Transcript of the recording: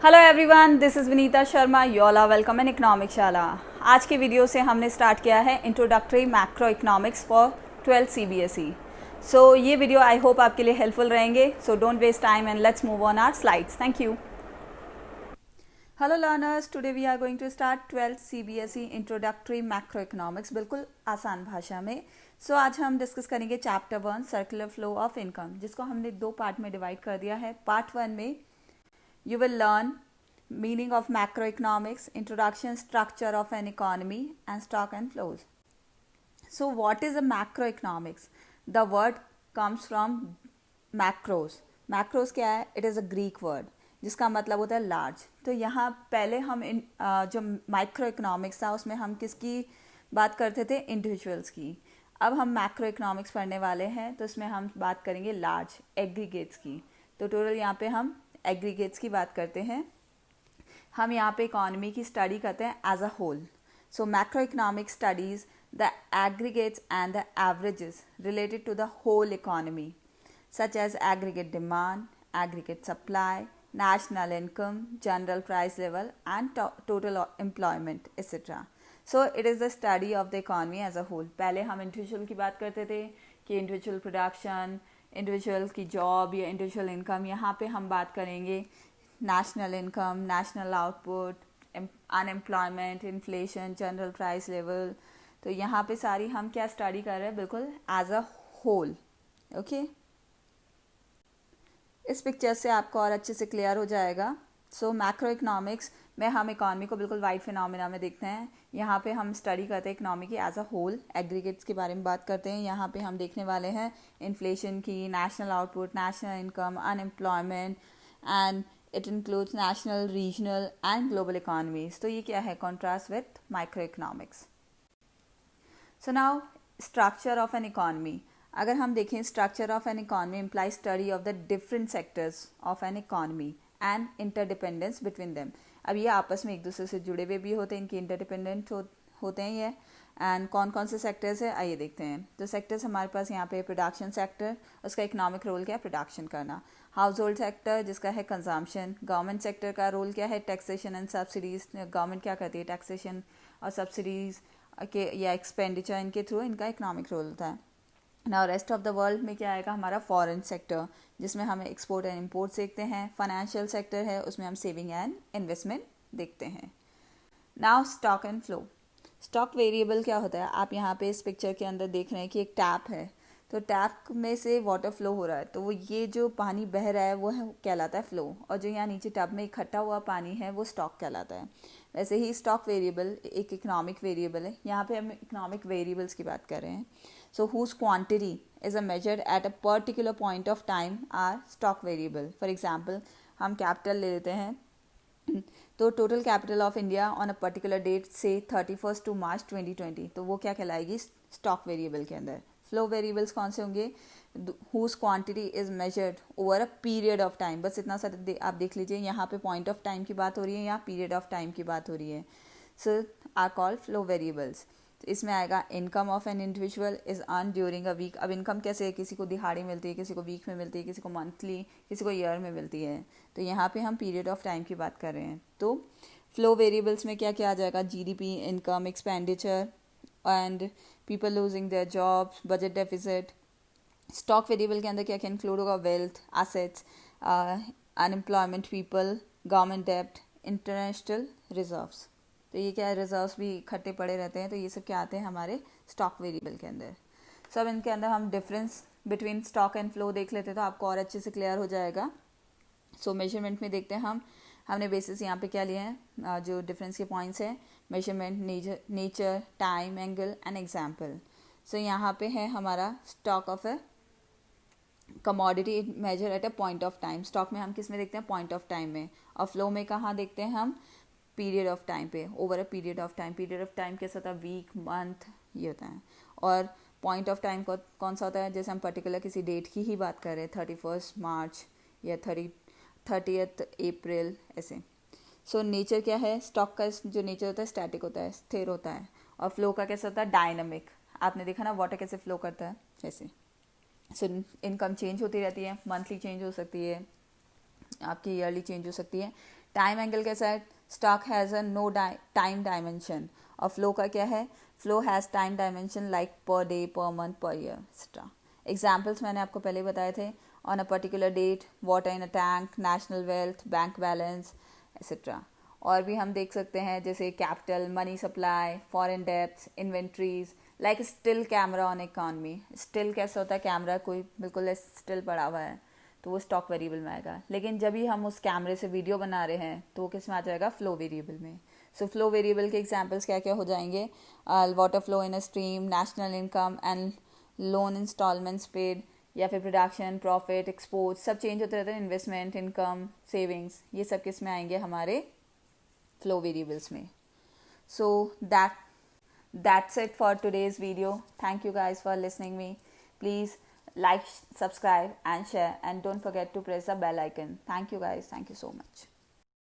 Hello everyone, this is Vinita Sharma. You all are welcome in economic Shala. आज के video से हमने स्टार्ट किया है introductory macro economics for 12th CBSE। सो ये वीडियो आई होप आपके लिए हेल्पफुल रहेंगे। So don't waste time and let's move on our slides. Thank you. Hello learners, today we are going to start 12th CBSE introductory macro economics, बिल्कुल आसान भाषा में। So आज हम डिस्कस करेंगे chapter 1 circular flow of income, जिसको हमने दो पार्ट में डिवाइड कर दिया है। पार्ट 1 में you will learn meaning of macroeconomics, introduction, structure of an economy, and stock and flows. So what is a macroeconomics? The word comes from macros. Macros क्या है? It is a Greek word जिसका मतलब होता है large. तो यहाँ पहले हम जो माइक्रो इकोनॉमिक्स था उसमें हम किसकी बात करते थे? इंडिविजुअल्स की। अब हम मैक्रो इकोनॉमिक्स पढ़ने वाले हैं तो इसमें हम बात करेंगे लार्ज एग्रीगेट्स की। तो टोटल यहाँ पे हम एग्रीगेट्स की बात करते हैं। हम यहाँ पे इकोनॉमी की स्टडी करते हैं as a whole. So macro economic studies the aggregates and the averages related to the whole economy such as aggregate demand, aggregate supply, national income, general price level, and total employment, etc. So it is the study of the economy as a whole. पहले हम individual की बात करते थे कि individual production, individual की job या individual income. यहाँ पे हम बात करेंगे national income, national output, unemployment, inflation, general price level. तो यहाँ पे सारी हम क्या स्टडी कर रहे हैं? बिल्कुल एज अ होल। ओके, इस पिक्चर से आपको और अच्छे से क्लियर हो जाएगा। सो मैक्रो इकोनॉमिक्स में हम इकोनॉमी को बिल्कुल वाइड फिनोमिना में देखते हैं। यहाँ पे हम स्टडी करते हैं इकोनॉमी की एज अ होल, एग्रीगेट्स के बारे में बात करते हैं। यहाँ पे हम देखने वाले हैं इन्फ्लेशन की, national output, national income, unemployment, and it includes national, regional and global economies. तो ये क्या है? Contrast with micro economics. So now structure of an economy. अगर हम देखें, structure of an economy imply study of the different sectors of an economy and interdependence between them. अब ये आपस में एक दूसरे से जुड़े हुए भी होते हैं, इनके इंटरडिपेंडेंट होते हैं ये। एंड कौन कौन से सेक्टर्स है, आइए देखते हैं। तो सेक्टर्स हमारे पास यहाँ पे प्रोडक्शन सेक्टर, उसका इकोनॉमिक रोल क्या है? प्रोडक्शन करना। हाउस होल्ड सेक्टर जिसका है कंजम्पशन। गवर्नमेंट सेक्टर का रोल क्या है? Taxation and subsidies. गवर्नमेंट क्या करती है? टैक्सेशन और सब्सिडीज के या एक्सपेंडिचर, इनके थ्रू इनका इकोनॉमिक रोल होता है। Now rest of the world में क्या आएगा? हमारा फॉरेन सेक्टर, जिसमें हम एक्सपोर्ट एंड इम्पोर्ट देखते हैं। फाइनेंशियल सेक्टर है, उसमें हम सेविंग एंड इन्वेस्टमेंट देखते हैं। Now stock and flow. Stock variable क्या होता है? आप यहाँ पे इस पिक्चर के अंदर देख रहे हैं कि एक टैप है, तो टैप में से वाटर फ्लो हो रहा है, तो वो ये जो पानी बह रहा है वो है कहलाता है फ्लो, और जो यहाँ नीचे टब में इकट्ठा हुआ पानी है वो स्टॉक कहलाता है। वैसे ही स्टॉक वेरिएबल एक इकोनॉमिक वेरिएबल है। यहाँ पे हम इकोनॉमिक वेरिएबल्स की बात कर रहे हैं। So whose quantity is a measured at a particular point of time are stock variable. For example, हम कैपिटल ले लेते हैं, तो total capital of India on a particular date से 31 टू मार्च 2020, तो वो क्या कहलाएगी? स्टॉक वेरिएबल के अंदर। फ्लो वेरिएबल्स कौन से होंगे? Whose quantity is measured over a period of time. बस इतना सा आप देख लीजिए, यहाँ पे पॉइंट ऑफ टाइम की बात हो रही है, यहाँ पीरियड ऑफ टाइम की बात हो रही है। So are called flow variables. तो इसमें आएगा income of an individual is earn during a week. अब इनकम कैसे है? किसी को दिहाड़ी मिलती है, किसी को वीक में मिलती है, किसी को मंथली, किसी को ईयर में मिलती है। तो यहाँ पे हम पीरियड ऑफ टाइम की बात कर रहे हैं। तो फ्लो वेरिएबल्स में क्या क्या आ जाएगा? GDP, income, expenditure and people losing their jobs, budget deficit. Stock variable के अंदर क्या क्या इंक्लूड होगा? Wealth, assets, unemployment people, government डेब्ट, इंटरनेशनल रिजर्व्स। तो ये क्या है? रिजर्व्स भी इकट्ठे पड़े रहते हैं, तो ये सब क्या आते हैं हमारे स्टॉक वेरिएबल के अंदर। सब इनके अंदर हम difference between stock and flow देख लेते हैं, तो आपको और अच्छे से क्लियर हो जाएगा। सो मेजरमेंट में देखते हैं हमने बेसिस यहाँ पे क्या लिए हैं? जो डिफरेंस के पॉइंट्स हैं, measurement, nature, time, angle and example. So यहाँ पे है हमारा stock of a commodity measure at a point of time. Stock में हम किस में देखते हैं? पॉइंट ऑफ टाइम में। और फ्लो में कहाँ देखते हैं हम? पीरियड ऑफ टाइम पे, over a period of time. Period of time कैसा होता है? वीक, मंथ, ये होता है। और पॉइंट ऑफ टाइम कौन सा होता है? जैसे हम पर्टिकुलर किसी डेट की ही बात कर रहे हैं, 31 मार्च या 30th अप्रैल, ऐसे। सो नेचर क्या है? स्टॉक का जो नेचर होता है स्टैटिक होता है, स्थिर होता है। और फ्लो का कैसा होता है? डायनामिक। आपने देखा ना वाटर कैसे फ्लो करता है, जैसे। सो इनकम चेंज होती रहती है, मंथली चेंज हो सकती है, आपकी ईयरली चेंज हो सकती है। टाइम एंगल कैसा है, stock has a no time dimension, और फ्लो का क्या है, flow has time dimension like per day, per month, per year etcetera. Examples मैंने आपको पहले बताए थे, on a particular date, water in a tank, national wealth, bank balance etcetera. और भी हम देख सकते हैं जैसे capital, money supply, foreign debts, inventories, like still camera on economy. Still कैसा होता है, कैमरा कोई बिल्कुल स्टिल पड़ा हुआ है तो वो स्टॉक वेरिएबल में आएगा, लेकिन जब भी हम उस कैमरे से वीडियो बना रहे हैं तो वो किस में आ जाएगा, फ्लो वेरिएबल में। सो फ्लो वेरिएबल के एग्जांपल्स क्या क्या हो जाएंगे, water flow in a stream, national income and loan instalments paid, या फिर प्रोडक्शन, प्रॉफिट, एक्सपोर्ट, सब चेंज होते रहते हैं, इन्वेस्टमेंट, इनकम, सेविंग्स, ये सब किस में आएंगे, हमारे फ्लो वेरिएबल्स में। So that's it for today's video. Thank you guys for listening me. Please like, subscribe and share, and don't forget to press the bell icon. Thank you guys. Thank you so much.